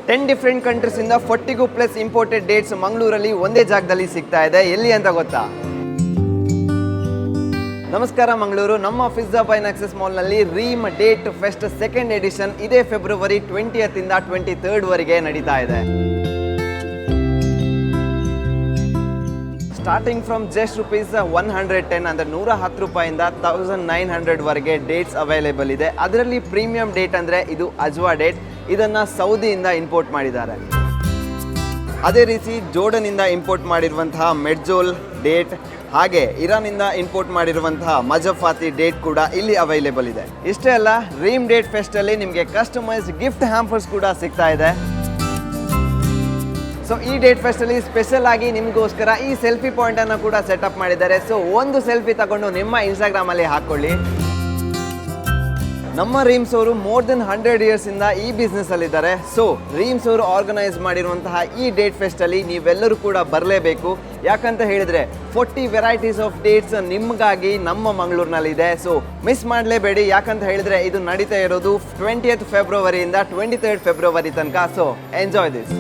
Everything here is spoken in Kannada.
10 ಡಿಫ್ರೆಂಟ್ ಕಂಟ್ರೀಸ್ ಇಂದ 40ಗೂ ಪ್ಲಸ್ ಇಂಪೋರ್ಟೆಡ್ ಡೇಟ್ಸ್ ಮಂಗಳೂರಲ್ಲಿ ಒಂದೇ ಜಾಗದಲ್ಲಿ ಸಿಗ್ತಾ ಇದೆ. ಎಲ್ಲಿ ಅಂತ ಗೊತ್ತಾ? ನಮಸ್ಕಾರ ಮಂಗಳೂರು. ನಮ್ಮ ಪಿಜ್ಜಾ ಬೈ ನೆಕ್ಸಸ್ ಮಾಲ್ನಲ್ಲಿ ರೀಮ್ ಡೇಟ್ ಫೆಸ್ಟ್ ಸೆಕೆಂಡ್ ಎಡಿಷನ್ ಇದೇ ಫೆಬ್ರವರಿ 20th ಇಂದ 23rd ವರೆಗೆ ನಡೀತಾ ಇದೆ. ಸ್ಟಾರ್ಟಿಂಗ್ ಫ್ರಮ್ ಜಸ್ಟ್ ₹110 ಅಂದರೆ ₹110 1900 ವರೆಗೆ ಡೇಟ್ಸ್ ಅವೈಲೇಬಲ್ ಇದೆ. ಅದರಲ್ಲಿ ಪ್ರೀಮಿಯಂ ಡೇಟ್ ಅಂದರೆ ಇದು ಅಜ್ವಾ ಡೇಟ್. ಇದನ್ನು ಸೌದಿಯಿಂದ ಇಂಪೋರ್ಟ್ ಮಾಡಿದ್ದಾರೆ. ಅದೇ ರೀತಿ ಜೋರ್ಡನಿಂದ ಇಂಪೋರ್ಟ್ ಮಾಡಿರುವಂತಹ ಮೆಡ್ಜೋಲ್ ಡೇಟ್, ಹಾಗೆ ಇರಾನಿಂದ ಇಂಪೋರ್ಟ್ ಮಾಡಿರುವಂತಹ ಮಜಫಾತಿ ಡೇಟ್ ಕೂಡ ಇಲ್ಲಿ ಅವೈಲೇಬಲ್ ಇದೆ. ಇಷ್ಟೇ ಅಲ್ಲ, ರೀಮ್ ಡೇಟ್ ಫೆಸ್ಟಲ್ಲಿ ನಿಮಗೆ ಕಸ್ಟಮೈಸ್ಡ್ ಗಿಫ್ಟ್ ಹ್ಯಾಂಪರ್ಸ್ ಕೂಡ ಸಿಗ್ತಾ ಇದೆ. ಸೊ ಈ ಡೇಟ್ ಫೆಸ್ಟಲ್ಲಿ ಸ್ಪೆಷಲ್ ಆಗಿ ನಿಮಗೋಸ್ಕರ ಈ ಸೆಲ್ಫಿ ಪಾಯಿಂಟನ್ನು ಕೂಡ ಸೆಟಪ್ ಮಾಡಿದ್ದಾರೆ. ಸೊ ಒಂದು ಸೆಲ್ಫಿ ತಗೊಂಡು ನಿಮ್ಮ ಇನ್ಸ್ಟಾಗ್ರಾಮಲ್ಲಿ ಹಾಕ್ಕೊಳ್ಳಿ. ನಮ್ಮ ರೀಮ್ಸ್ ಅವರು ಮೋರ್ ದೆನ್ 100 ಇಯರ್ಸಿಂದ ಈ ಬಿಸ್ನೆಸ್ಸಲ್ಲಿದ್ದಾರೆ. ಸೊ ರೀಮ್ಸ್ ಅವರು ಆರ್ಗನೈಸ್ ಮಾಡಿರುವಂತಹ ಈ ಡೇಟ್ ಫೆಸ್ಟಲ್ಲಿ ನೀವೆಲ್ಲರೂ ಕೂಡ ಬರಲೇಬೇಕು. ಯಾಕಂತ ಹೇಳಿದರೆ 40 ವೆರೈಟೀಸ್ ಆಫ್ ಡೇಟ್ಸ್ ನಿಮಗಾಗಿ ನಮ್ಮ ಮಂಗಳೂರಿನಲ್ಲಿದೆ. So miss ಮಾಡಲೇಬೇಡಿ. ಯಾಕಂತ ಹೇಳಿದರೆ ಇದು ನಡೀತಾ ಇರೋದು 20th ಫೆಬ್ರವರಿಯಿಂದ 23rd ಫೆಬ್ರವರಿ ತನಕ. So enjoy this.